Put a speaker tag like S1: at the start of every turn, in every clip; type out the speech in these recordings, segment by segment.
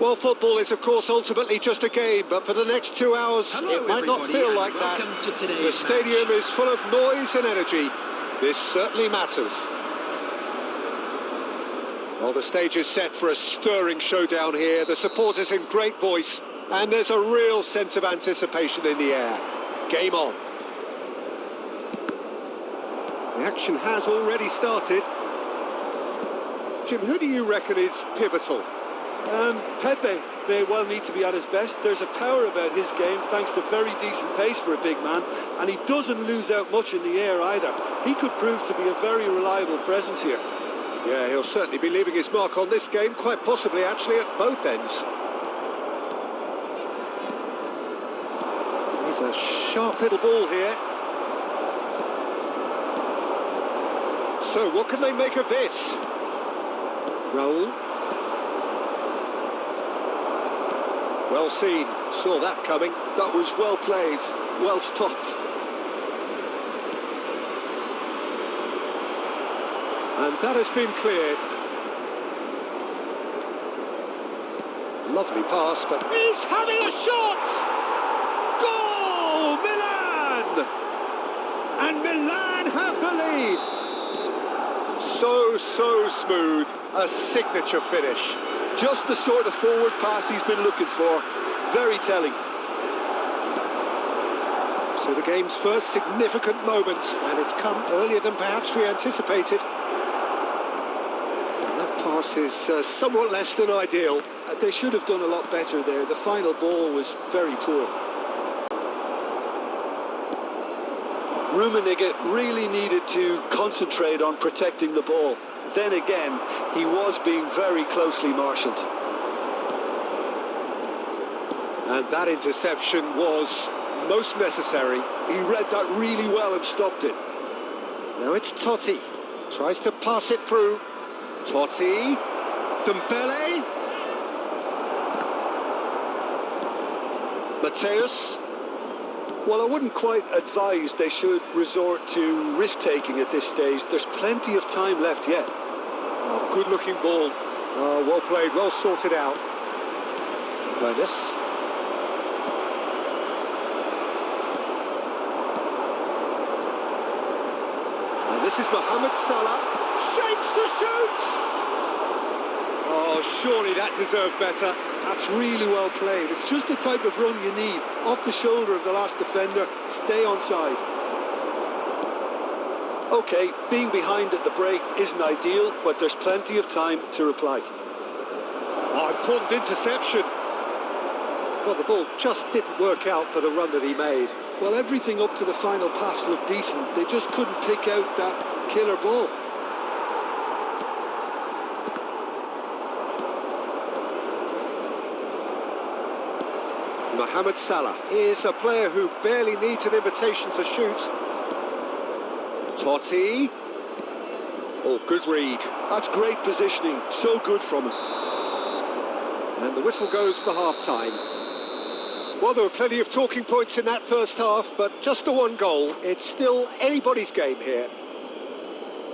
S1: Well, football is, of course, ultimately just a game, but for the next 2 hours, it might not feel like that. The stadium is full of noise and energy. This certainly matters. Well, the stage is set for a stirring showdown here. The supporters in great voice, and there's a real sense of anticipation in the air. Game on. The action has already started. Jim, who do you reckon is pivotal?
S2: Pepe may well need to be at his best. There's a power about his game thanks to very decent pace for a big man, and he doesn't lose out much in the air either. He could prove to be a very reliable presence here.
S1: Yeah, he'll certainly be leaving his mark on this game, quite possibly actually at both ends. He's a sharp little ball here. So what can they make of this? Raul. Well seen, saw that coming.
S2: That was well played, well stopped.
S1: And that has been cleared. Lovely pass, but he's having a shot! Goal! Milan! And Milan have the lead. So smooth, a signature finish.
S2: Just the sort of forward pass he's been looking for. Very telling.
S1: So the game's first significant moment, and it's come earlier than perhaps we anticipated. And that pass is somewhat less than ideal.
S2: They should have done a lot better there. The final ball was very poor. Rummenigge really needed to concentrate on protecting the ball. Then again, he was being very closely marshalled.
S1: And that interception was most necessary.
S2: He read that really well and stopped it.
S1: Now it's Totti. Tries to pass it through. Totti. Dembele. Mateus.
S2: Well, I wouldn't quite advise they should resort to risk-taking at this stage. There's plenty of time left yet.
S1: Oh, good-looking ball. Oh, well played, well sorted out. Ernest. And this is Mohamed Salah. Shapes to shoot! Oh, surely that deserved better.
S2: That's really well played. It's just the type of run you need. Off the shoulder of the last defender, stay onside. OK, being behind at the break isn't ideal, but there's plenty of time to reply.
S1: Oh, important interception. Well, the ball just didn't work out for the run that he made.
S2: Well, everything up to the final pass looked decent. They just couldn't pick out that killer ball.
S1: Mohamed Salah is a player who barely needs an invitation to shoot. Totti. Oh, good read.
S2: That's great positioning. So good from him.
S1: And the whistle goes for half-time. Well, there were plenty of talking points in that first half, but just the one goal. It's still anybody's game here.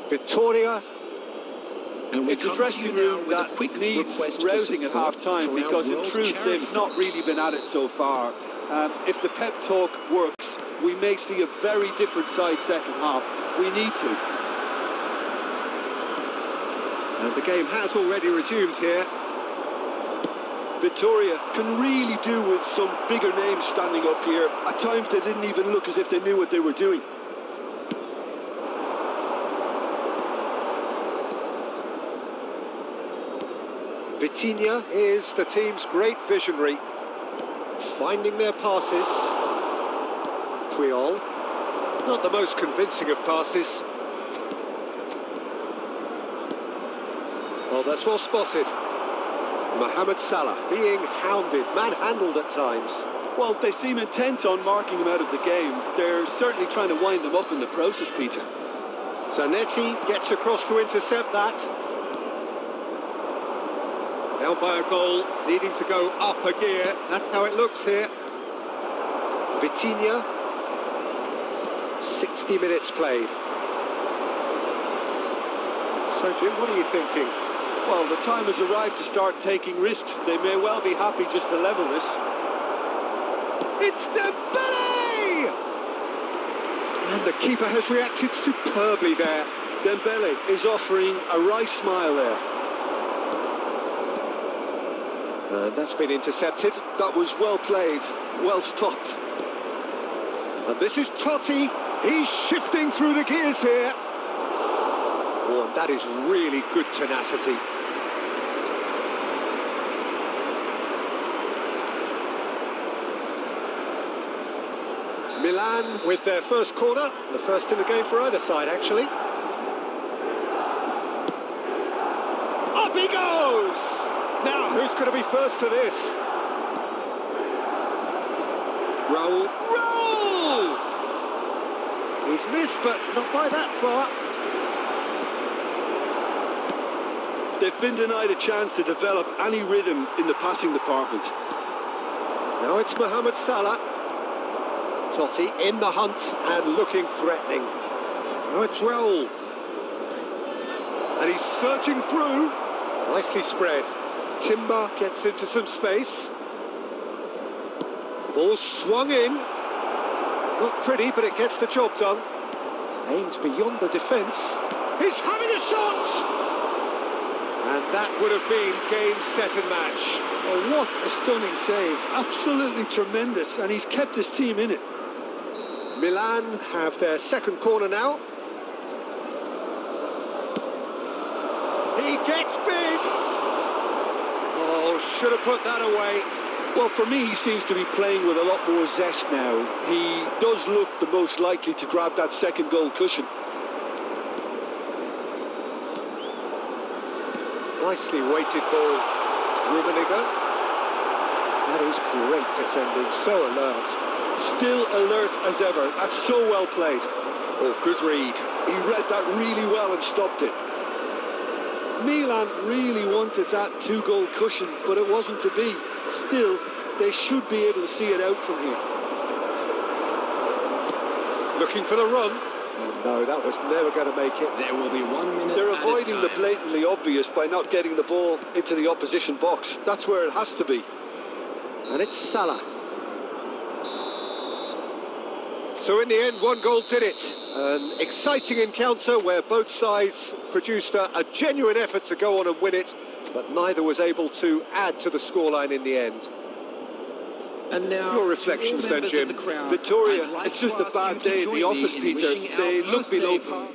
S1: Victoria.
S2: It's a dressing room that needs rousing at half-time because, in truth, they've not really been at it so far. If the pep talk works, we may see a very different side second half. We need to.
S1: And the game has already resumed here.
S2: Victoria can really do with some bigger names standing up here. At times, they didn't even look as if they knew what they were doing.
S1: Vitinha is the team's great visionary, finding their passes. Puyol, not the most convincing of passes. Well, that's well spotted. Mohamed Salah being hounded, manhandled at times.
S2: Well, they seem intent on marking him out of the game. They're certainly trying to wind them up in the process, Peter.
S1: Zanetti gets across to intercept that. Down by a goal, needing to go up a gear. That's how it looks here. Vitinha. 60 minutes played. So, Jim, what are you thinking?
S2: Well, the time has arrived to start taking risks. They may well be happy just to level this.
S1: It's Dembele! And the keeper has reacted superbly there.
S2: Dembele is offering a wry smile there.
S1: And that's been intercepted.
S2: That was well played, well stopped.
S1: And this is Totti. He's shifting through the gears here. Oh, and that is really good tenacity. Milan with their first corner, the first in the game for either side, actually. Up he goes! Now, who's going to be first to this? Raul. He's missed, but not by that far.
S2: They've been denied a chance to develop any rhythm in the passing department.
S1: Now it's Mohamed Salah. Totti in the hunt and looking threatening. Now it's Raul. And he's searching through. Nicely spread. Timber gets into some space. Ball swung in. Not pretty, but it gets the job done. Aimed beyond the defence. He's having a shot! And that would have been game, set and match.
S2: Oh, what a stunning save. Absolutely tremendous, and he's kept his team in it.
S1: Milan have their second corner now. He gets big! Oh, should have put that away.
S2: Well, for me, he seems to be playing with a lot more zest now. He does look the most likely to grab that second goal cushion.
S1: Nicely weighted ball. Rummenigge. That is great defending, so alert.
S2: Still alert as ever. That's so well played.
S1: Oh, good read.
S2: He read that really well and stopped it. Milan really wanted that two-goal cushion, but it wasn't to be. Still, they should be able to see it out from here.
S1: Looking for the run. Oh, no, that was never going to make it.
S3: There will be 1 minute.
S2: They're avoiding the blatantly obvious by not getting the ball into the opposition box. That's where it has to be.
S1: And it's Salah. So in the end, one goal did it. An exciting encounter where both sides produced a genuine effort to go on and win it, but neither was able to add to the scoreline in the end.
S3: And now,
S1: your reflections then, Jim.
S2: Victoria, it's just a bad day in the office, Peter. They look below par.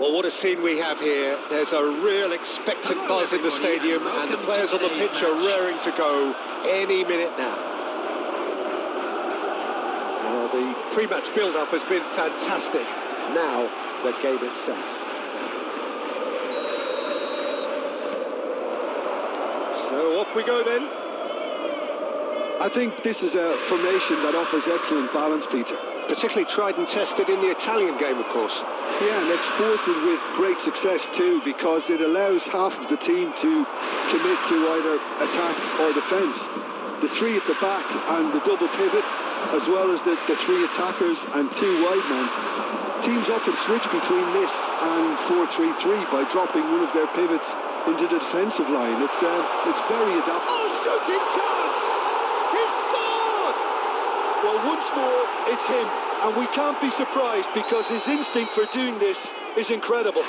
S1: Well, what a scene we have here. There's a real expectant buzz in the stadium, and the players on the pitch are raring to go any minute now. Well, the pre-match build-up has been fantastic. Now, the game itself. So off we go then.
S2: I think this is a formation that offers excellent balance, Peter.
S1: Particularly tried and tested in the Italian game, of course.
S2: Yeah, and exported with great success too, because it allows half of the team to commit to either attack or defence. The three at the back and the double pivot, as well as the three attackers and two wide men. Teams often switch between this and 4-3-3 by dropping one of their pivots into the defensive line. It's very adaptable.
S1: Oh, shooting chance! He scored!
S2: Well, once more, it's him, and we can't be surprised because his instinct for doing this is incredible.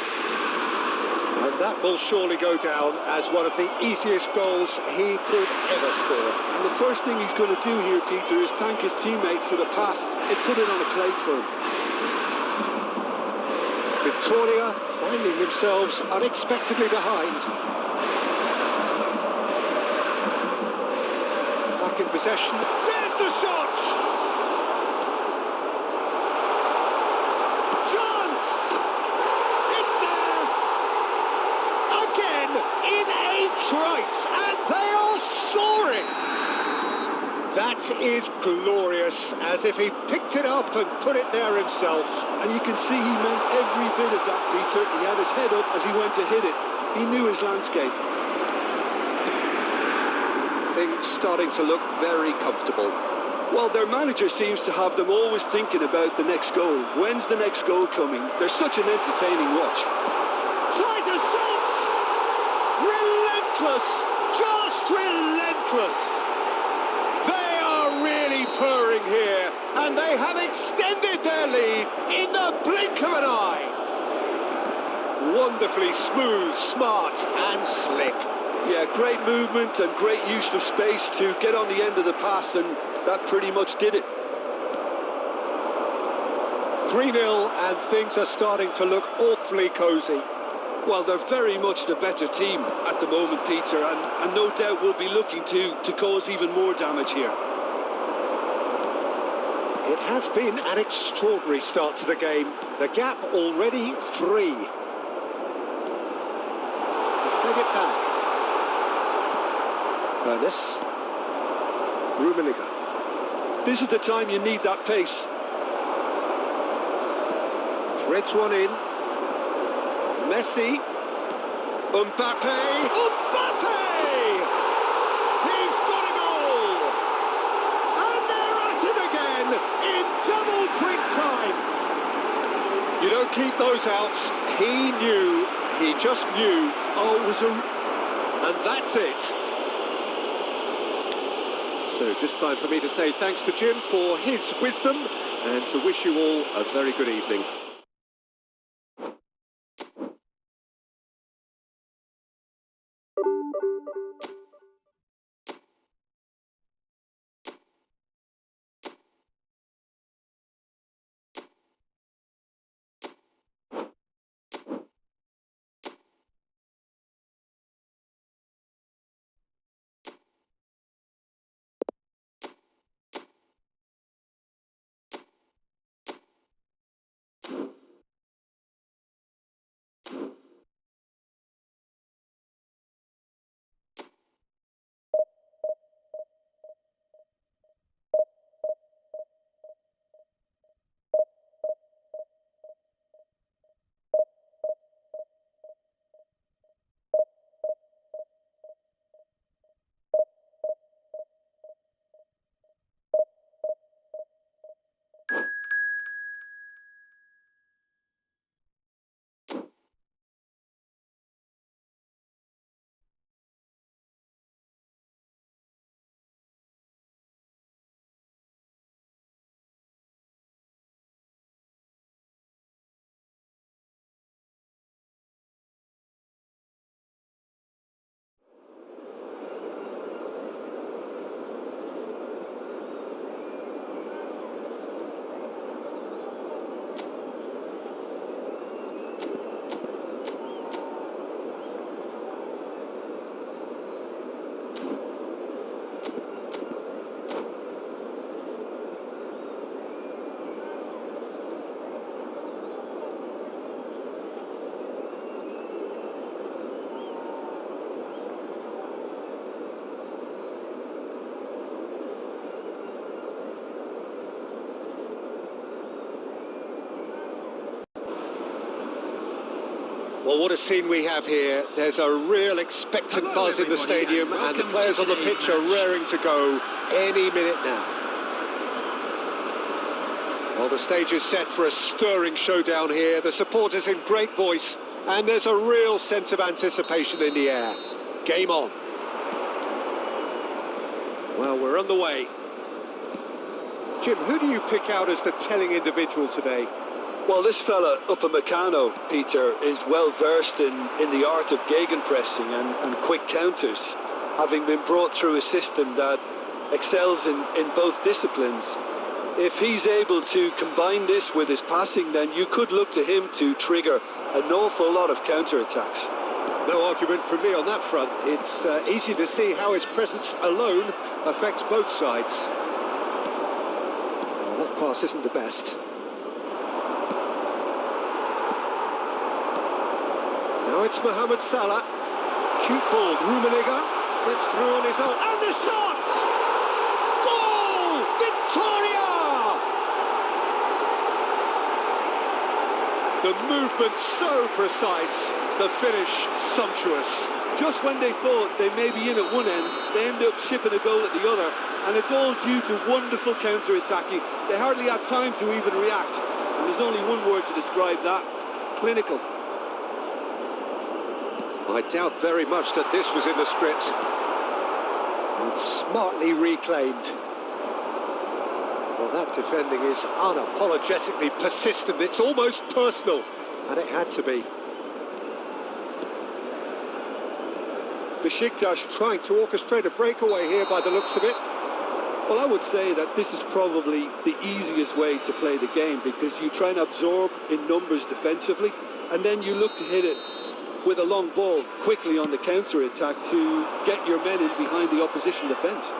S1: And that will surely go down as one of the easiest goals he could ever score.
S2: And the first thing he's going to do here, Peter, is thank his teammate for the pass. It put it on a plate for him.
S1: Victoria finding themselves unexpectedly behind. Back in possession. There's the shot! Chance! It's there! Again in a trice, and they are soaring! That is glorious, as if he picked it up and put it there himself.
S2: And you can see he meant every bit of that, Peter. He had his head up as he went to hit it. He knew his landscape.
S1: Things starting to look very comfortable.
S2: Well, their manager seems to have them always thinking about the next goal. When's the next goal coming? They're such an entertaining watch.
S1: Tries a shot! Relentless! Just relentless! They are really purring here, and they have extended their lead in the blink of an eye. Wonderfully smooth, smart and slick.
S2: Yeah, great movement and great use of space to get on the end of the pass, and that pretty much did it.
S1: 3-0, and things are starting to look awfully cosy.
S2: Well, they're very much the better team at the moment, Peter, and no doubt will be looking to cause even more damage here.
S1: It has been an extraordinary start to the game. The gap already 3. Let's bring it back. Ernest. Rummenigge.
S2: This is the time you need that pace.
S1: Threads one in. Messi. Mbappe. Mbappe! He's got a goal! And they're at it again in double quick time. You don't keep those outs. He knew. He just knew.
S2: Oh, it was a...
S1: And that's it. So just time for me to say thanks to Jim for his wisdom and to wish you all a very good evening. Well, what a scene we have here. There's a real expectant buzz in the stadium, and the players on the pitch are raring to go any minute now. Well, the stage is set for a stirring showdown here. The supporters in great voice, and there's a real sense of anticipation in the air. Game on. Well, we're on the way. Jim, who do you pick out as the telling individual today?
S2: Well, this fella, Upamecano, Peter, is well versed in the art of gegenpressing and quick counters, having been brought through a system that excels in both disciplines. If he's able to combine this with his passing, then you could look to him to trigger an awful lot of counter-attacks.
S1: No argument from me on that front. It's easy to see how his presence alone affects both sides. Well, that pass isn't the best. Now it's Mohamed Salah. Cute ball. Rummenigge gets through on his own. And the shot! Goal! Victoria! The movement so precise. The finish sumptuous.
S2: Just when they thought they may be in at one end, they end up shipping a goal at the other. And it's all due to wonderful counter-attacking. They hardly had time to even react. And there's only one word to describe that: clinical.
S1: I doubt very much that this was in the script. And smartly reclaimed. Well, that defending is unapologetically persistent. It's almost personal. And it had to be. Besiktas trying to orchestrate a breakaway here by the looks of it.
S2: Well, I would say that this is probably the easiest way to play the game, because you try and absorb in numbers defensively, and then you look to hit it with a long ball quickly on the counter-attack to get your men in behind the opposition defence.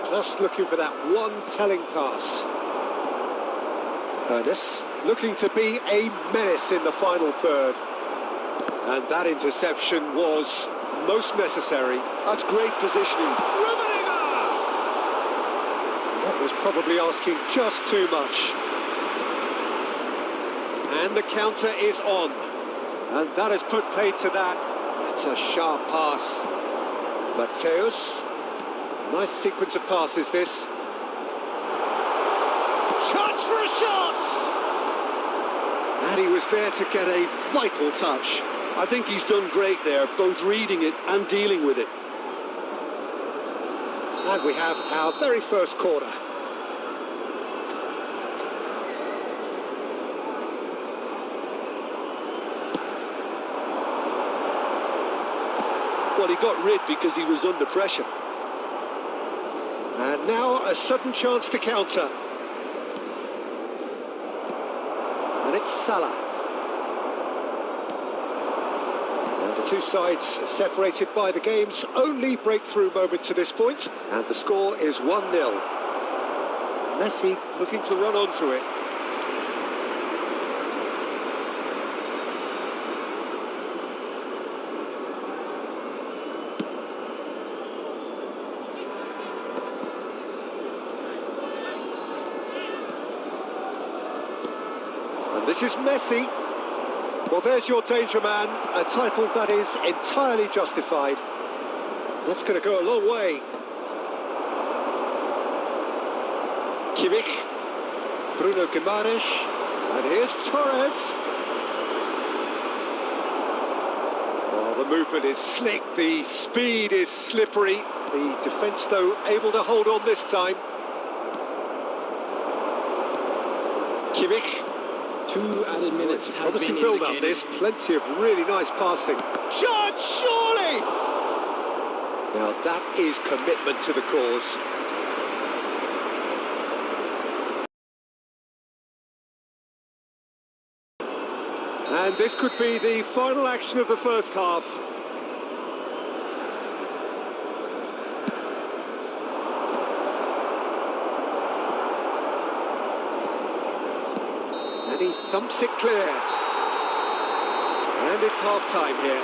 S1: Just looking for that one telling pass. Ernest looking to be a menace in the final third. And that interception was most necessary.
S2: That's great positioning.
S1: Rummenigge! That was probably asking just too much. And the counter is on. And that has put paid to that. That's a sharp pass. Mateus. Nice sequence of passes, this. Chance for a shot! And he was there to get a vital touch.
S2: I think he's done great there, both reading it and dealing with it.
S1: And we have our very first corner.
S2: Well, he got rid because he was under pressure.
S1: And now a sudden chance to counter. And it's Salah. And the two sides separated by the game's only breakthrough moment to this point. And the score is 1-0. Messi looking to run onto it. This is Messi. Well, there's your danger man, a title that is entirely justified. That's going to go a long way. Kimmich, Bruno Guimaraes, and here's Torres. Oh, the movement is slick, the speed is slippery. The defence, though, able to hold on this time. Kimmich.
S3: 2 added minutes has
S1: promising
S3: been
S1: build-up
S3: indicated.
S1: this, plenty of really nice passing. Shot, surely! Now that is commitment to the cause. And this could be the final action of the first half. And he thumps it clear. And it's half-time here.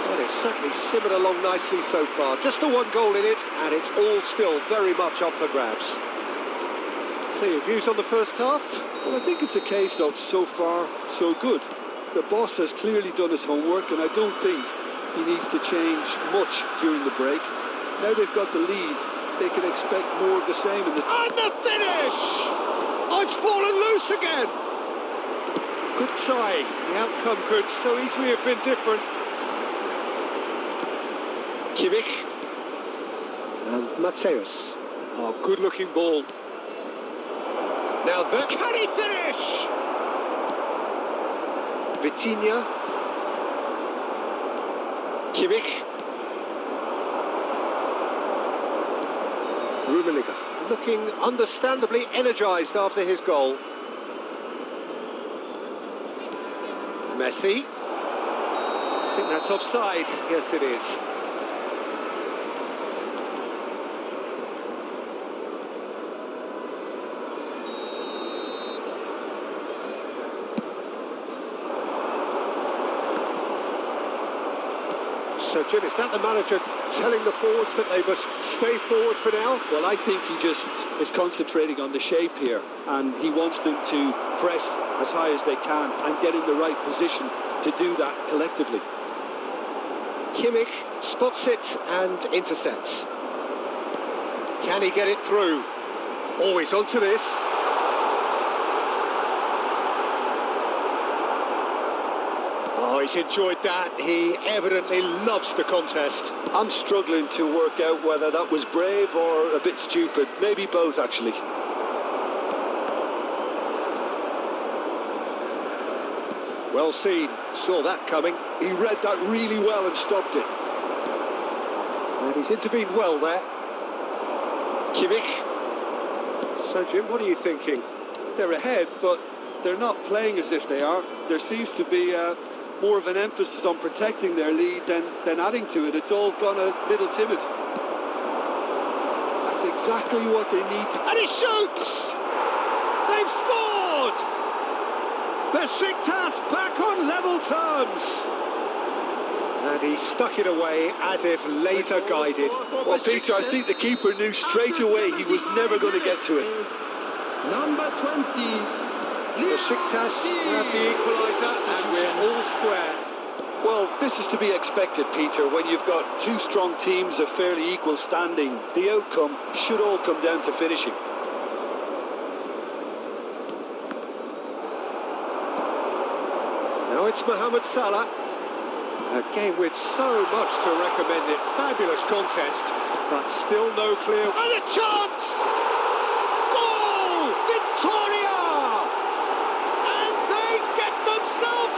S1: Well, it's certainly simmered along nicely so far. Just the one goal in it, and it's all still very much up for grabs. So your views on the first half?
S2: Well, I think it's a case of so far, so good. The boss has clearly done his homework, and I don't think he needs to change much during the break. Now they've got the lead, they can expect more of the same in the...
S1: And the finish! Oh, it's fallen loose again! Good try. The outcome could so easily have been different. Kimmich. And Mateus. Oh, good-looking ball. Now that... Can he finish? Vitinha. Kimmich. Rummenigge, looking understandably energised after his goal. Messi. I think that's offside. Yes, it is. So, Jim, is that the manager telling the forwards that they must stay forward for now?
S2: Well, I think he just is concentrating on the shape here, and he wants them to press as high as they can and get in the right position to do that collectively.
S1: Kimmich spots it and intercepts. Can he get it through? Always onto this. Oh, he's enjoyed that. He evidently loves the contest.
S2: I'm struggling to work out whether that was brave or a bit stupid. Maybe both, actually.
S1: Well seen. Saw that coming.
S2: He read that really well and stopped it.
S1: And he's intervened well there. Kimmich. So, Jim, what are you thinking?
S2: They're ahead, but they're not playing as if they are. There seems to be more of an emphasis on protecting their lead than adding to it. It's all gone a little timid. That's exactly what they need to...
S1: And he shoots! They've scored! Besiktas back on level terms! And he stuck it away as if laser guided.
S2: Well, Peter, I think the keeper knew straight away he was never going to get to it.
S3: Number 20.
S1: Besiktas grab the equaliser and we're all square.
S2: Well, this is to be expected, Peter. When you've got two strong teams of fairly equal standing, the outcome should all come down to finishing.
S1: Now it's Mohamed Salah. A game with so much to recommend it. Fabulous contest, but still no clear... And a chance! Goal! Victoria!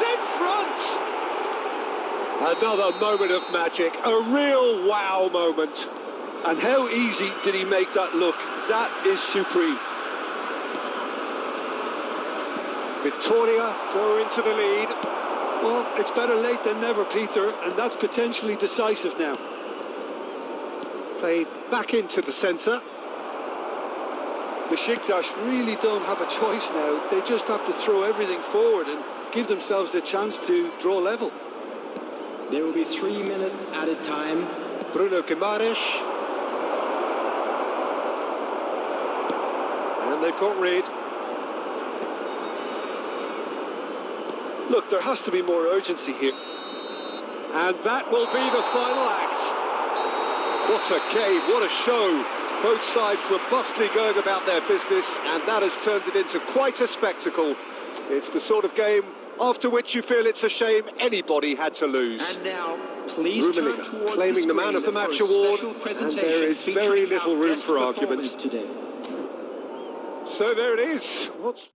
S1: In front. Another moment of magic, a real wow moment.
S2: And how easy did he make that look? That is supreme.
S1: Victoria go into the lead.
S2: Well, it's better late than never, Peter, and that's potentially decisive now.
S1: Played back into the centre.
S2: Besiktas really don't have a choice now. They just have to throw everything forward and give themselves a chance to draw level.
S3: There will be 3 minutes added time.
S1: Bruno Guimaraes. And they've got Reed.
S2: Look, there has to be more urgency here.
S1: And that will be the final act. What a game, what a show. Both sides robustly going about their business, and that has turned it into quite a spectacle. It's the sort of game after which you feel it's a shame anybody had to lose.
S3: And now, please
S1: Rummenigge claiming the man of the match award, and there is very little room for argument. So there it is. What's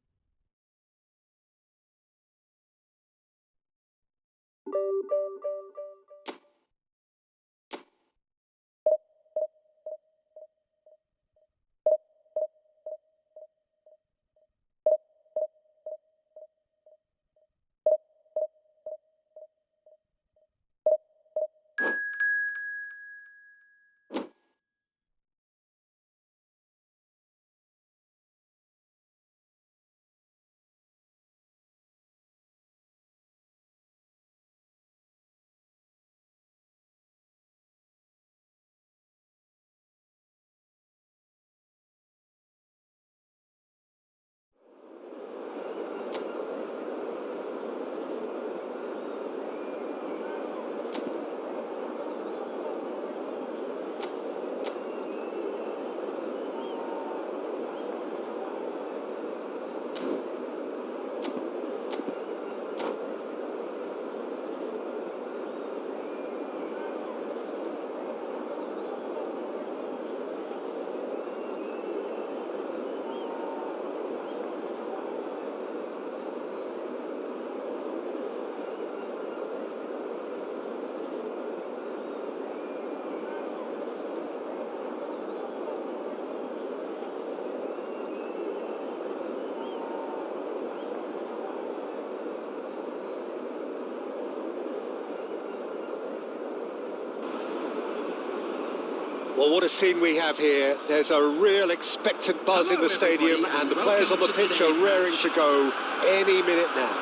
S1: Well, what a scene we have here. There's a real expectant buzz in the stadium, and the players on the pitch are raring to go any minute now.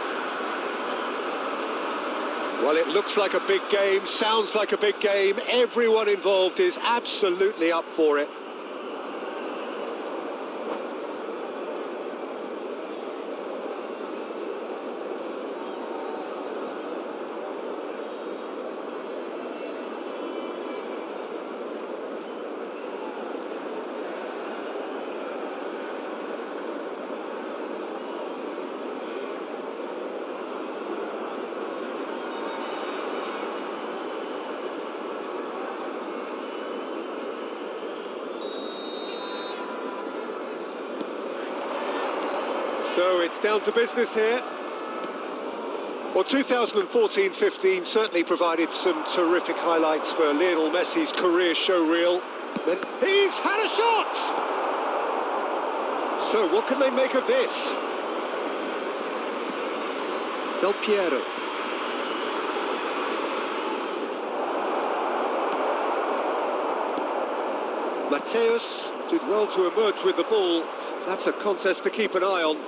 S1: Well, it looks like a big game, sounds like a big game. Everyone involved is absolutely up for it. So it's down to business here. Well, 2014-15 certainly provided some terrific highlights for Lionel Messi's career showreel. But he's had a shot! So what can they make of this? Del Piero. Mateus did well to emerge with the ball. That's a contest to keep an eye on.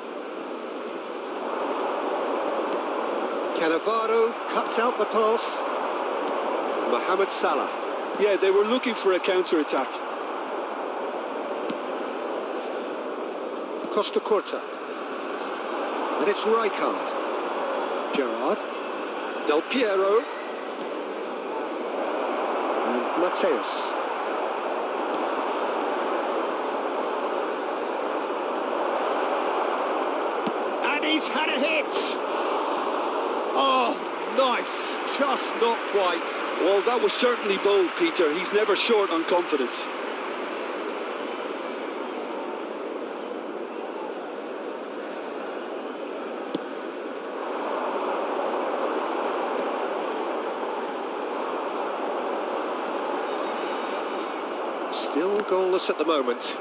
S1: Cannavaro cuts out the pass. Mohamed Salah.
S2: Yeah, they were looking for a counter-attack.
S1: Costa Curta. And it's Rijkaard. Gerrard. Del Piero. And Mateus. And he's had a hit! Oh, nice, just not quite.
S2: Well, that was certainly bold, Peter. He's never short on confidence.
S1: Still goalless at the moment.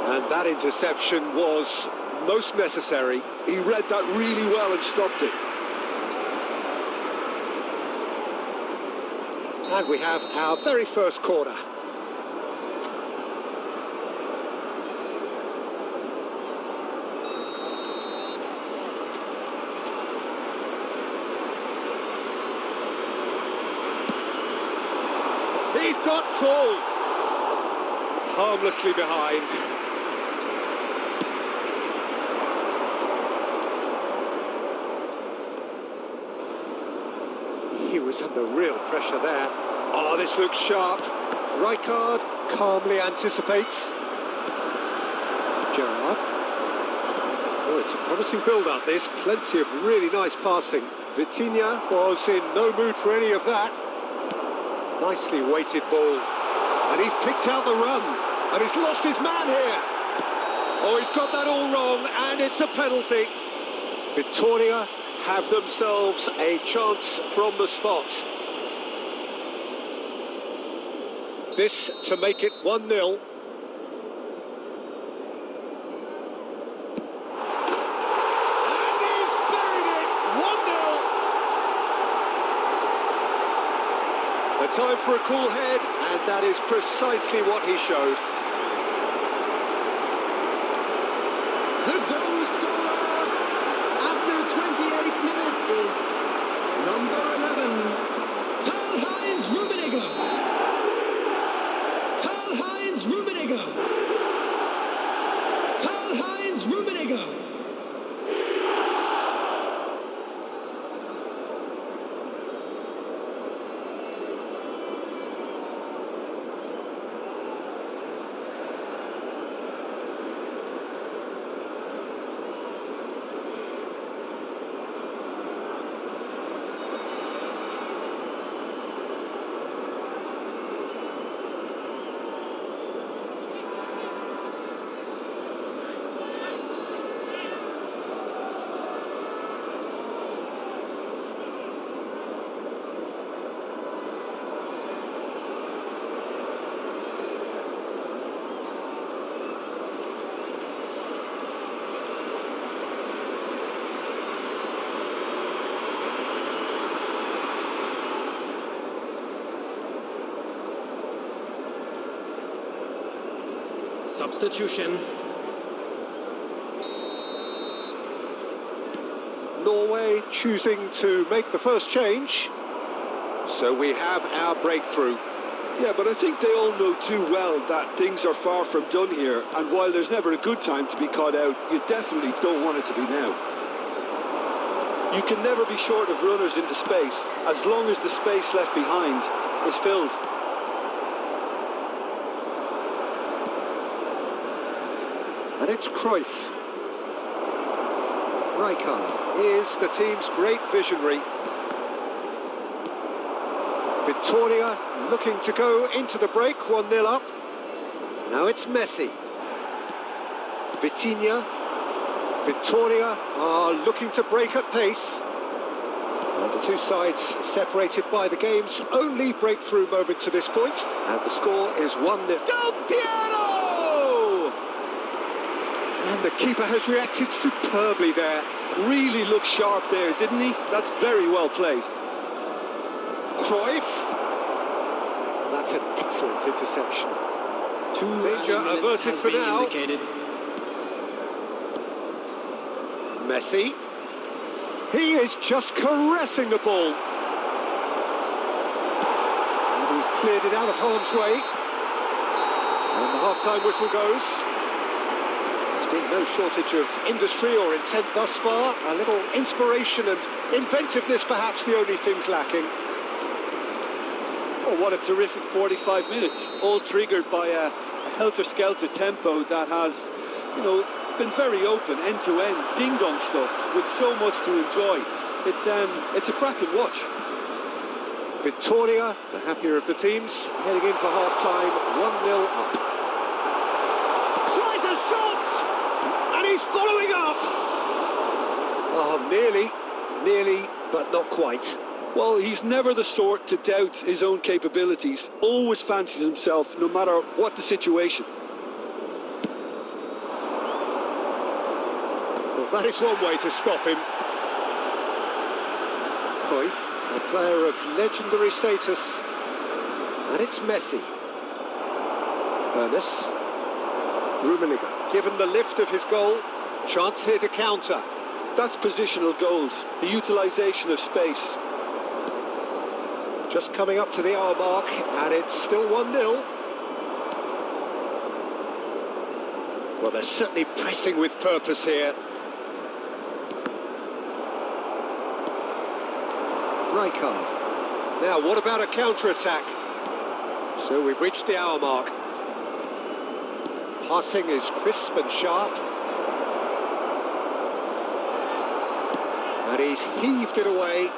S1: And that interception was most necessary.
S2: He read that really well and stopped it.
S1: And we have our very first corner. He's got full. Harmlessly behind. He was under real pressure there. Oh, this looks sharp. Rijkaard calmly anticipates. Gerrard. Oh, it's a promising build-up, this. Plenty of really nice passing. Vitinha was in no mood for any of that. Nicely weighted ball. And he's picked out the run. And he's lost his man here. Oh, he's got that all wrong, and it's a penalty. Victoria have themselves a chance from the spot. This to make it 1-0. And he's buried it! 1-0. A time for a cool head, and that is precisely what he showed.
S3: The goal scorer after 28 minutes is number 11, Karl-Heinz Rummenigge. Karl-Heinz Rummenigge. Karl-Heinz Rummenigge. Substitution.
S1: Norway choosing to make the first change. So we have our breakthrough.
S2: Yeah, but I think they all know too well that things are far from done here, and while there's never a good time to be caught out, you definitely don't want it to be now. You can never be short of runners into space, as long as the space left behind is filled.
S1: And it's Cruyff. Rijkaard is the team's great visionary. Victoria looking to go into the break, 1-0 up. Now it's Messi. Vitinha. Victoria are looking to break at pace. And the two sides separated by the game's only breakthrough moment to this point. And the score is 1-0. Del Piero! And the keeper has reacted superbly there.
S2: Really looked sharp there, didn't he? That's very well played.
S1: Cruyff. And that's an excellent interception. Danger averted for now.
S3: Indicated.
S1: Messi. He is just caressing the ball. And he's cleared it out of harm's way. And the half-time whistle goes. There's been no shortage of industry or intent thus far. A little inspiration and inventiveness, perhaps the only things lacking.
S2: Oh, what a terrific 45 minutes, all triggered by a helter-skelter tempo that has, been very open, end-to-end, ding-dong stuff, with so much to enjoy. It's a cracking watch.
S1: Victoria, the happier of the teams, heading in for half-time, 1-0 up. Tries a shot! And he's following up! Oh, nearly, but not quite.
S2: Well, he's never the sort to doubt his own capabilities, always fancies himself, no matter what the situation.
S1: Well, that is one way to stop him. Cruyff, a player of legendary status. And it's Messi. Ernest. Rummenigge, given the lift of his goal, chance here to counter.
S2: That's positional gold, the utilisation of space.
S1: Just coming up to the hour mark, and it's still 1-0. Well, they're certainly pressing with purpose here. Rijkaard. Now, what about a counter-attack? So we've reached the hour mark. Passing is crisp and sharp. And he's heaved it away.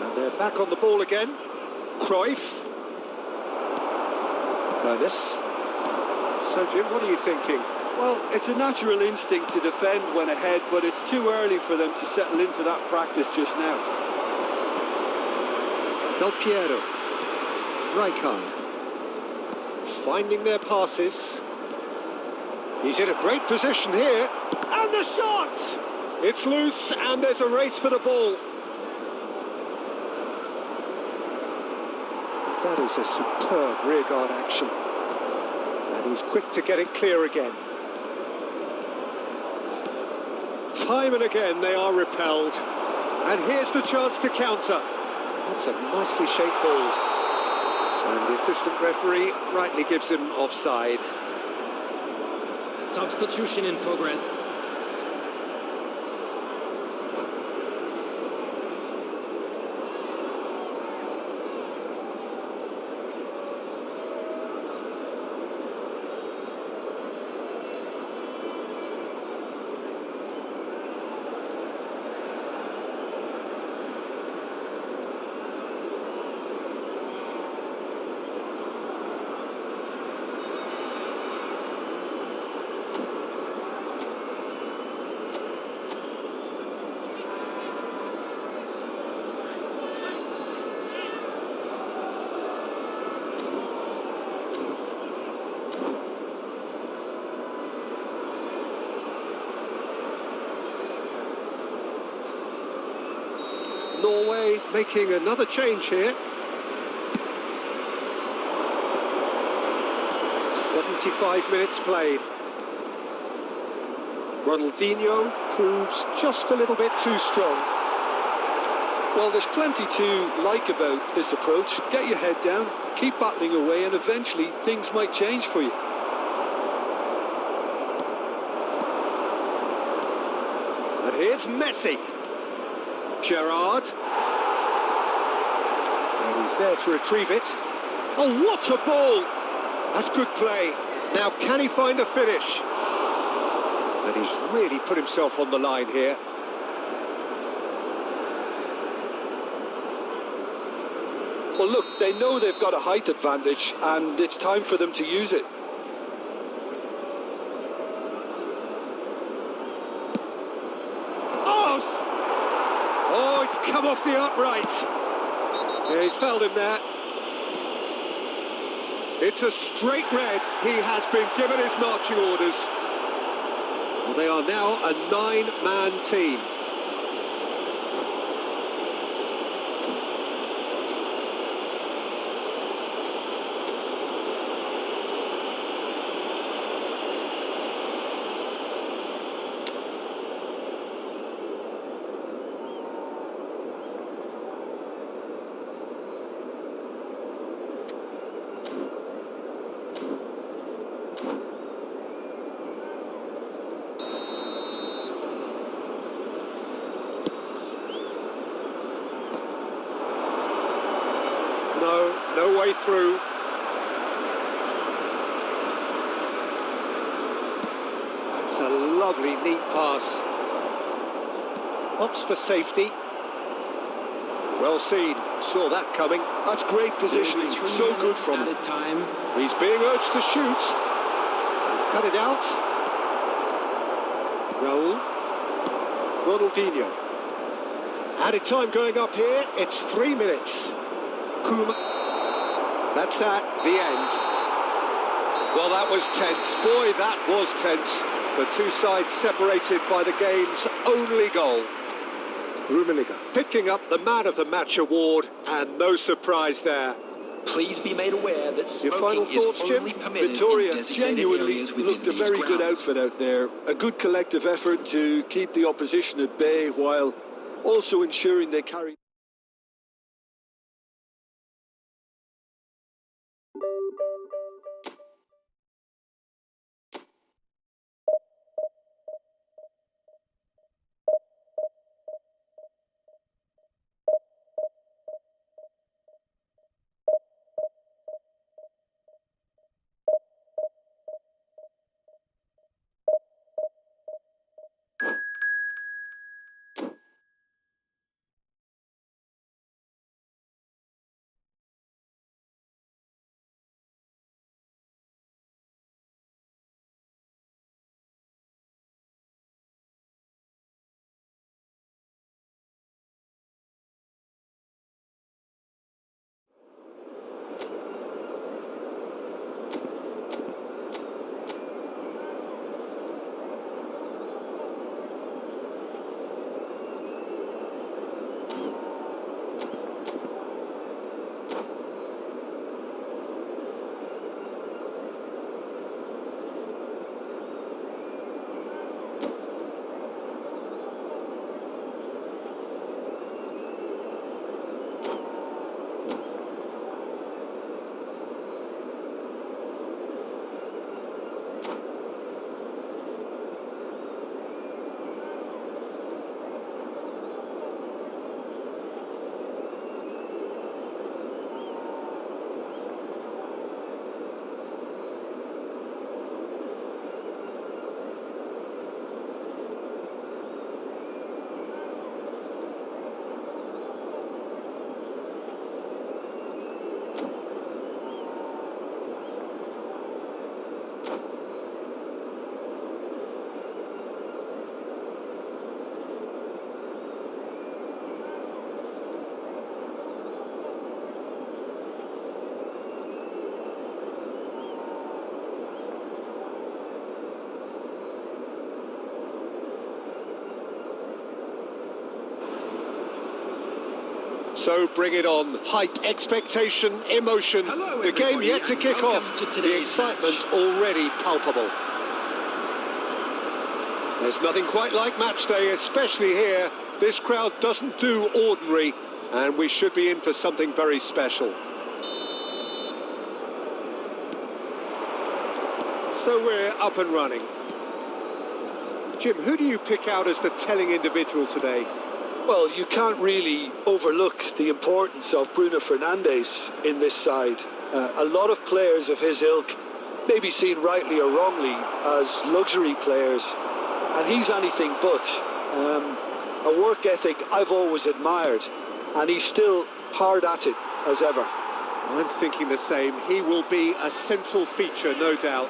S1: And they're back on the ball again. Cruyff. Ernest. So, Jim, what are you thinking?
S2: Well, it's a natural instinct to defend when ahead, but it's too early for them to settle into that practice just now.
S1: Del Piero. Rijkaard. Finding their passes. He's in a great position here. And the shot! It's loose, and there's a race for the ball. That is a superb rearguard action. And he's quick to get it clear again. Time and again they are repelled. And here's the chance to counter. That's a nicely shaped ball. And the assistant referee rightly gives him offside.
S3: Substitution in progress.
S1: Norway making another change here. 75 minutes played. Ronaldinho proves just a little bit too strong.
S2: Well, there's plenty to like about this approach. Get your head down, keep battling away, and eventually things might change for you.
S1: And here's Messi. Gerrard. And he's there to retrieve it. Oh, what a ball! That's good play. Now, can he find a finish? And he's really put himself on the line here.
S2: Well, look, they know they've got a height advantage, and it's time for them to use it.
S1: Oh, it's come off the upright. Yeah, he's fouled him there. It's a straight red. He has been given his marching orders. Well, they are now a 9-man team. No way through. That's a lovely, neat pass. Opts for safety. Well seen. Saw that coming.
S2: That's great positioning. So good from him.
S1: He's being urged to shoot. He's cut it out. Raul. Ronaldinho. Added time going up here. It's 3 minutes. Kuma. That's that, the end. Well, that was tense. Boy, that was tense. The two sides separated by the game's only goal. Rummenigge picking up the Man of the Match award, and no surprise there.
S3: Please be made aware that
S1: your final thoughts, Jim?
S2: Victoria genuinely looked a very good outfit out there. A good collective effort to keep the opposition at bay while also ensuring they carry...
S1: So bring it on. Hype, expectation, emotion.
S3: Hello,
S1: the game yet to kick off. The excitement already palpable. There's nothing quite like match day, especially here. This crowd doesn't do ordinary, and we should be in for something very special. So we're up and running. Jim, who do you pick out as the telling individual today?
S2: Well, you can't really overlook the importance of Bruno Fernandes in this side. A lot of players of his ilk may be seen rightly or wrongly as luxury players, and he's anything but. A work ethic I've always admired, and he's still hard at it as ever.
S1: I'm thinking the same. He will be a central feature, no doubt.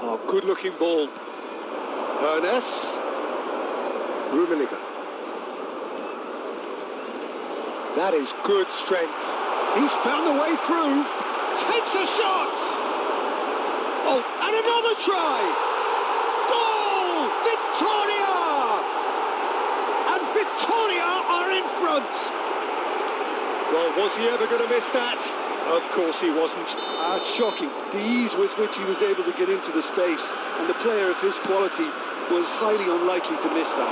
S1: Oh, good-looking ball. Ernest. Rummenigge. That is good strength. He's found the way through. Takes a shot. Oh, and another try. Goal! Victoria! And Victoria are in front. Well, was he ever going to miss that? Of course he wasn't.
S2: It's shocking, the ease with which he was able to get into the space, and the player of his quality was highly unlikely to miss that.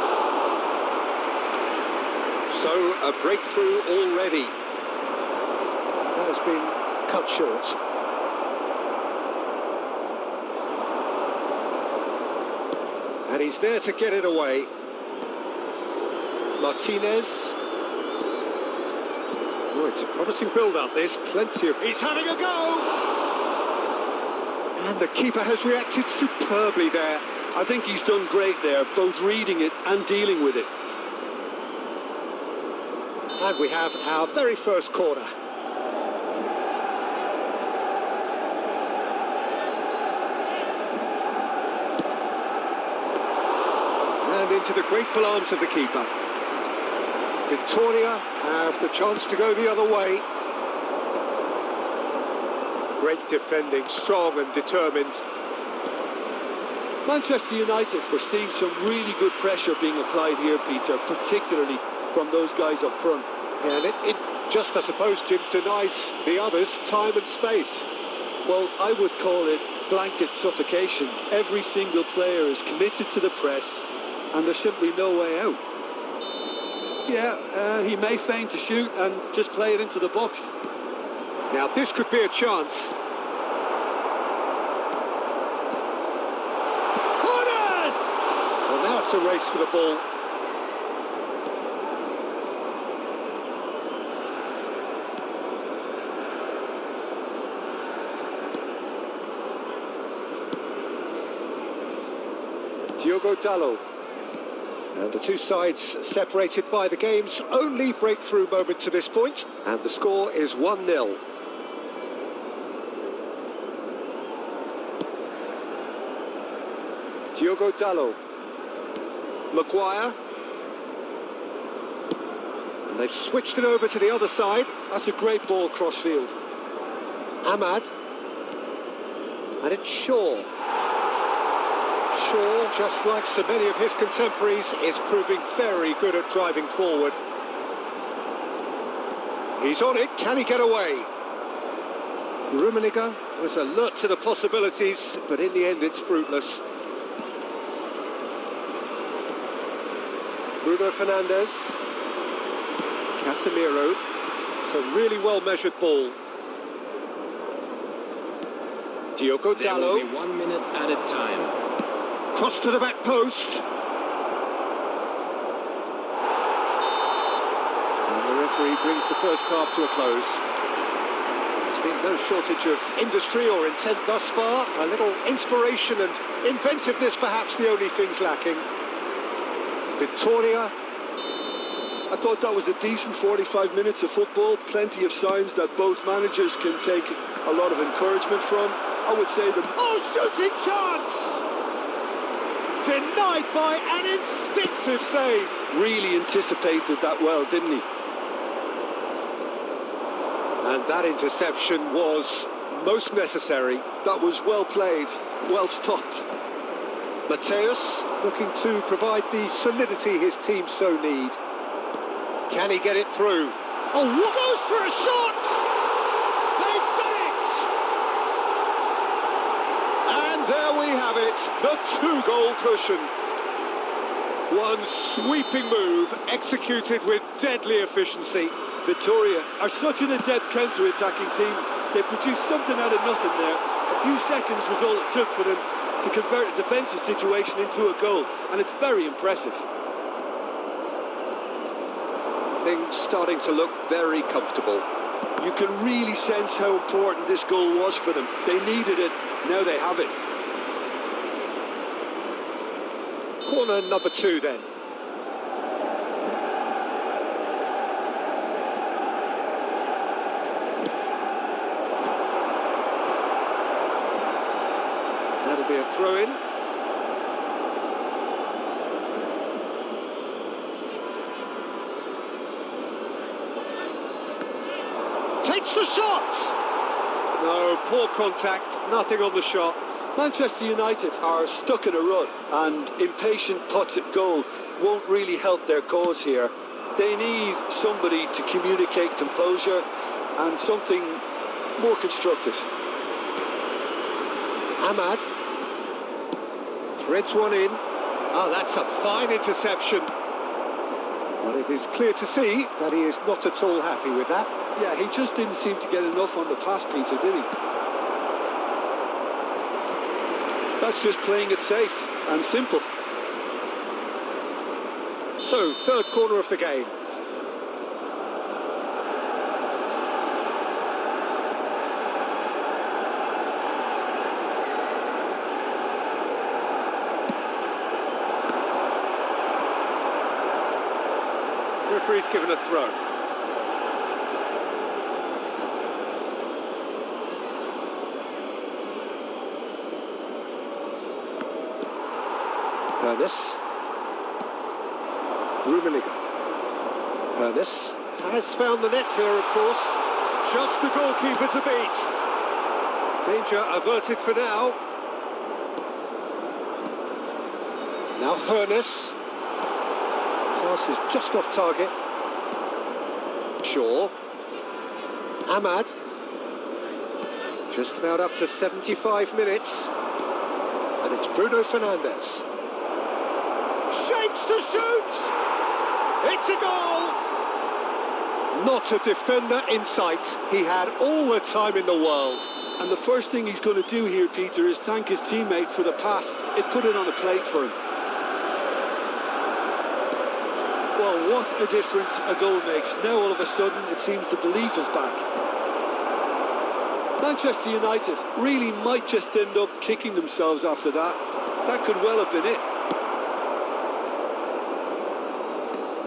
S1: So, a breakthrough already. That has been cut short. And he's there to get it away. Martinez. Oh, it's a promising build-up, this. Plenty of... He's having a go! And the keeper has reacted superbly there.
S2: I think he's done great there, both reading it and dealing with it.
S1: And we have our very first corner. And into the grateful arms of the keeper. Victoria have the chance to go the other way. Great defending, strong and determined.
S2: Manchester United were seeing some really good pressure being applied here, Peter, particularly from those guys up front.
S1: Yeah, and it just, I suppose, Jim, denies the others time and space.
S2: Well, I would call it blanket suffocation. Every single player is committed to the press, and there's simply no way out. Yeah, he may feign to shoot and just play it into the box.
S1: Now, this could be a chance. Well, now it's a race for the ball. Diogo Dalot. And the two sides separated by the game's only breakthrough moment to this point. And the score is 1-0. Diogo Dalot. Maguire. And they've switched it over to the other side.
S2: That's a great ball cross-field.
S1: Ahmad. And it's Shaw. Shaw, just like so many of his contemporaries, is proving very good at driving forward. He's on it. Can he get away? Rummenigge was alert to the possibilities, but in the end it's fruitless. Bruno Fernandes. Casemiro. It's a really well-measured ball. Diogo Dalot.
S3: There will be 1 minute added time.
S1: Cross to the back post. And the referee brings the first half to a close. There's been no shortage of industry or intent thus far. A little inspiration and inventiveness, perhaps the only things lacking. Victoria.
S2: I thought that was a decent 45 minutes of football. Plenty of signs that both managers can take a lot of encouragement from. I would say the...
S1: Oh, shooting chance! Denied by an instinctive save.
S2: Really anticipated that well, didn't he?
S1: And that interception was most necessary.
S2: That was well played, well stopped.
S1: Mateus looking to provide the solidity his team so need. Can he get it through? Oh, what goes for a shot! They've done it! And there we have it, the 2-goal cushion. One sweeping move, executed with deadly efficiency.
S2: Victoria are such an adept counter-attacking team. They produced something out of nothing there. A few seconds was all it took for them to convert a defensive situation into a goal, and it's very impressive.
S1: Things starting to look very comfortable.
S2: You can really sense how important this goal was for them. They needed it, now they have it.
S1: Corner number 2 then. That'll be a throw-in. Takes the shot! No, poor contact, nothing on the shot.
S2: Manchester United are stuck in a rut, and impatient putts at goal won't really help their cause here. They need somebody to communicate composure and something more constructive.
S1: Ahmad threads one in. Oh, that's a fine interception. But it is clear to see that he is not at all happy with that.
S2: Yeah, he just didn't seem to get enough on the pass, Peter, did he? That's just playing it safe and simple.
S1: So, third corner of the game. Referee's given a throw. Ernest. Rummenigge. Ernest has found the net here, of course. Just the goalkeeper to beat. Danger averted for now. Now Ernest. Pass is just off target. Shaw. Ahmad. Just about up to 75 minutes. And it's Bruno Fernandes. Shapes to shoot! It's a goal! Not a defender in sight. He had all the time in the world.
S2: And the first thing he's going to do here, Peter, is thank his teammate for the pass. It put it on a plate for him. Well, what a difference a goal makes. Now all of a sudden it seems the belief is back. Manchester United really might just end up kicking themselves after that. That could well have been it.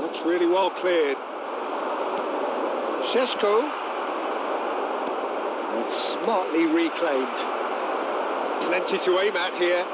S1: That's really well cleared. Šeško. And smartly reclaimed. Plenty to aim at here.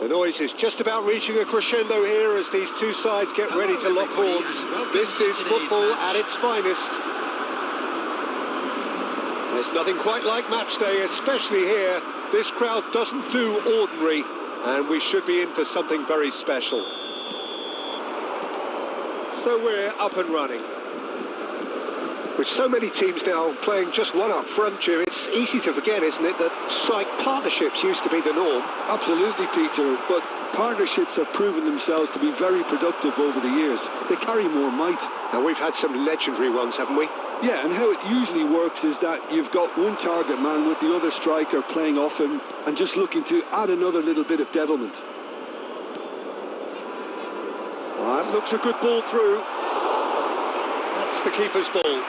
S1: The noise is just about reaching a crescendo here as these two sides get ready to lock horns. This is football at its finest. There's nothing quite like match day, especially here. This crowd doesn't do ordinary, and we should be in for something very special. So we're up and running. With so many teams now playing just one up front, Jim, it's easy to forget, isn't it, that strike partnerships used to be the norm.
S2: Absolutely, Peter, but partnerships have proven themselves to be very productive over the years. They carry more might.
S1: And we've had some legendary ones, haven't we?
S2: Yeah, and how it usually works is that you've got one target man with the other striker playing off him and just looking to add another little bit of devilment.
S1: Well, that looks a good ball through. That's the keeper's ball.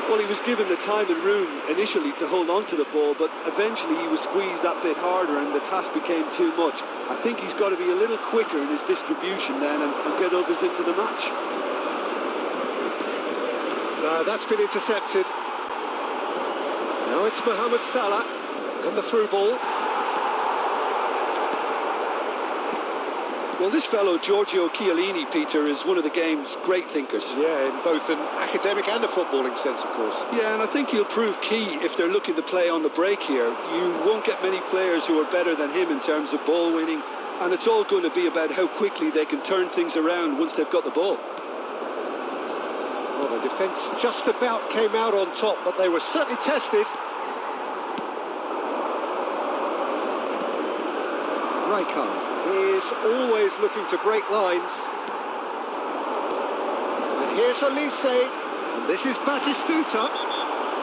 S2: Well, he was given the time and room initially to hold on to the ball, but eventually he was squeezed that bit harder and the task became too much. I think he's got to be a little quicker in his distribution then and get others into the match.
S1: That's been intercepted. Now it's Mohamed Salah and the through ball.
S2: Well, this fellow, Giorgio Chiellini, Peter, is one of the game's great thinkers.
S1: Yeah, in both an academic and a footballing sense, of course.
S2: Yeah, and I think he'll prove key if they're looking to play on the break here. You won't get many players who are better than him in terms of ball winning, and it's all going to be about how quickly they can turn things around once they've got the ball.
S1: Well, the defence just about came out on top, but they were certainly tested. Rijkaard is always looking to break lines. And here's Elise, and this is Batistuta.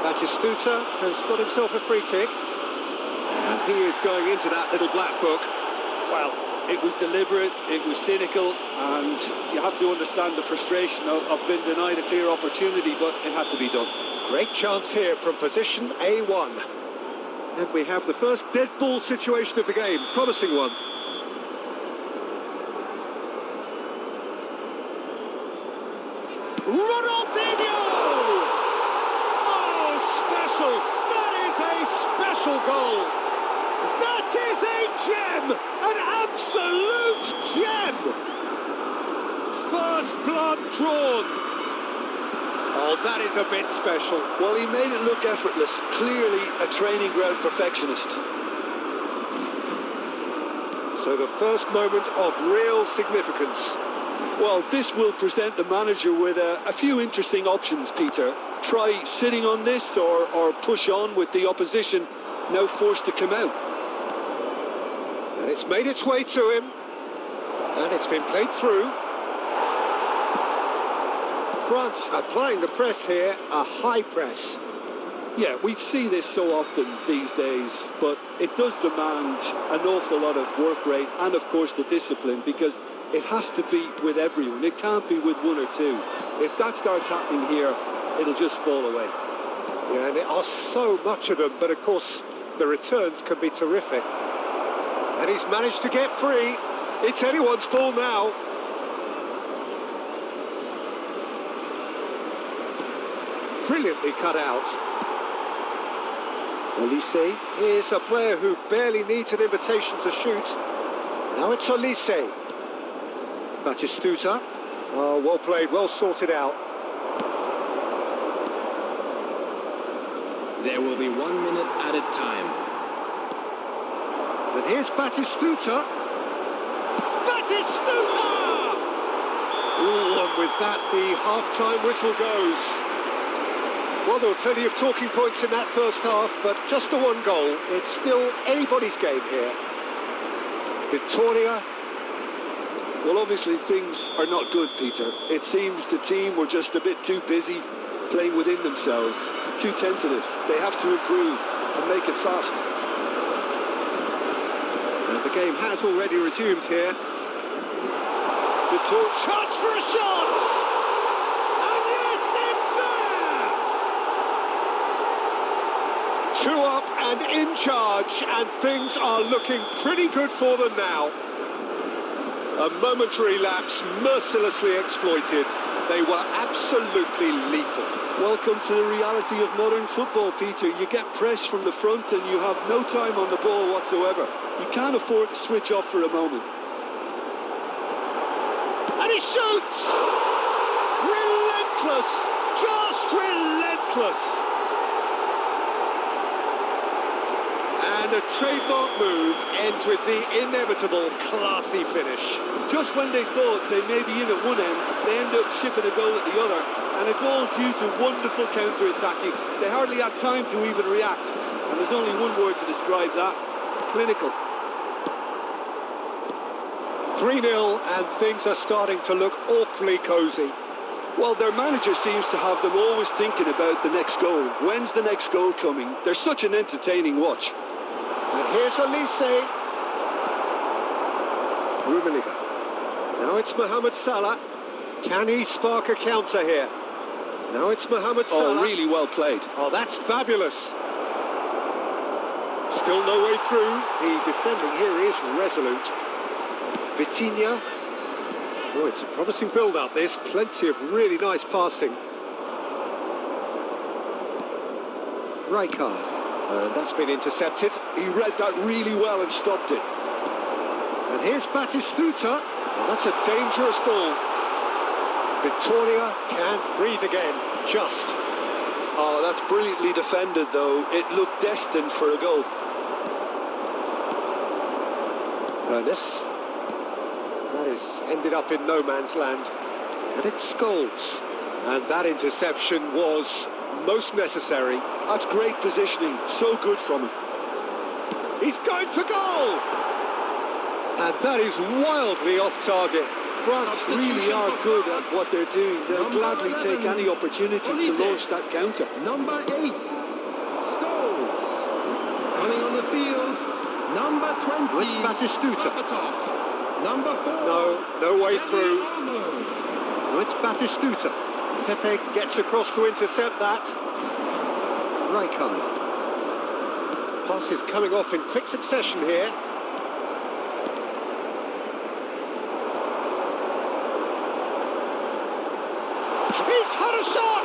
S1: Batistuta has got himself a free kick. And he is going into that little black book.
S2: Well, it was deliberate, it was cynical, and you have to understand the frustration of being denied a clear opportunity, but it had to be done.
S1: Great chance here from position A1. And we have the first dead ball situation of the game, promising one. Ronaldinho! Oh, special! That is a special goal! That is a gem! An absolute gem! First blood drawn. Oh, that is a bit special.
S2: Well, he made it look effortless. Clearly a training ground perfectionist.
S1: So the first moment of real significance.
S2: Well, this will present the manager with a few interesting options, Peter. Try sitting on this or push on with the opposition now forced to come out.
S1: And it's made its way to him. And it's been played through. France applying the press here, a high press.
S2: Yeah, we see this so often these days, but it does demand an awful lot of work rate and, of course, the discipline, because it has to be with everyone. It can't be with one or two. If that starts happening here, it'll just fall away.
S1: Yeah, and there are so much of them, but of course, the returns can be terrific. And he's managed to get free. It's anyone's ball now. Brilliantly cut out. Elise is a player who barely needs an invitation to shoot. Now it's Elise. Batistuta. Oh, well played, well sorted out.
S3: There will be 1 minute added time.
S1: And here's Batistuta. Batistuta! Ooh, and with that, the half-time whistle goes. Well, there were plenty of talking points in that first half, but just the one goal. It's still anybody's game here. Victoria.
S2: Well, obviously things are not good, Peter. It seems the team were just a bit too busy playing within themselves, too tentative. They have to improve and make it fast.
S1: And the game has already resumed here.
S2: Victoria.
S1: Chance for a shot! And yes, it's there! 2 up and in charge, and things are looking pretty good for them now. A momentary lapse mercilessly exploited. They were absolutely lethal.
S2: Welcome to the reality of modern football, Peter. You get press from the front and you have no time on the ball whatsoever. You can't afford to switch off for a moment.
S1: And he shoots! Relentless! Just relentless! And a trademark move ends with the inevitable classy finish.
S2: Just when they thought they may be in at one end, they end up shipping a goal at the other, and it's all due to wonderful counter-attacking. They hardly had time to even react, and there's only one word to describe that: clinical.
S1: 3-0, and things are starting to look awfully cosy.
S2: Well, their manager seems to have them always thinking about the next goal. When's the next goal coming? They're such an entertaining watch.
S1: And here's Elise. Rummenigge. Now it's Mohamed Salah. Can he spark a counter here? Now it's Mohamed Salah.
S2: Oh, really well played.
S1: Oh, that's fabulous. Still no way through. The defending here is resolute. Vitinha. Oh, it's a promising build-up, this. Plenty of really nice passing. Rijkaard. That's been intercepted.
S2: He read that really well and stopped it.
S1: And here's Batistuta. And that's a dangerous ball. Victoria can breathe again. Just.
S2: Oh, that's brilliantly defended, though. It looked destined for a goal.
S1: Ernest. That is ended up in no man's land. And it's Scholes. And that interception was most necessary.
S2: That's great positioning. So good from him.
S1: He's going for goal! And that is wildly off target.
S2: France really are good at what they're doing. They'll gladly take any opportunity to launch that counter.
S3: Number 8, Scholes. Coming on the field, number 20.
S1: It's Batistuta.
S3: Number 4.
S1: No way through.
S3: Almo.
S1: No, it's Batistuta. Pepe gets across to intercept that. Rijkaard. Pass is coming off in quick succession here. He's had a shot!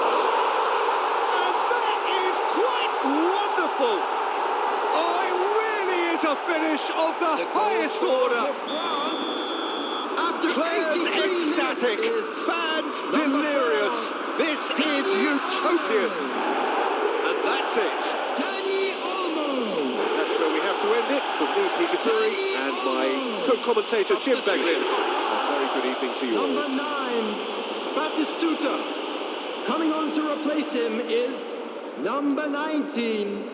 S1: And that is quite wonderful! Oh, it really is a finish of the highest order! Players ecstatic, fans delirious. This is utopian. And that's it. That's where we have to end it. From me, Peter Drury, and my co-commentator, Jim Beglin. A very good evening to you all.
S3: Number 9, Batistuta. Coming on to replace him is number 19,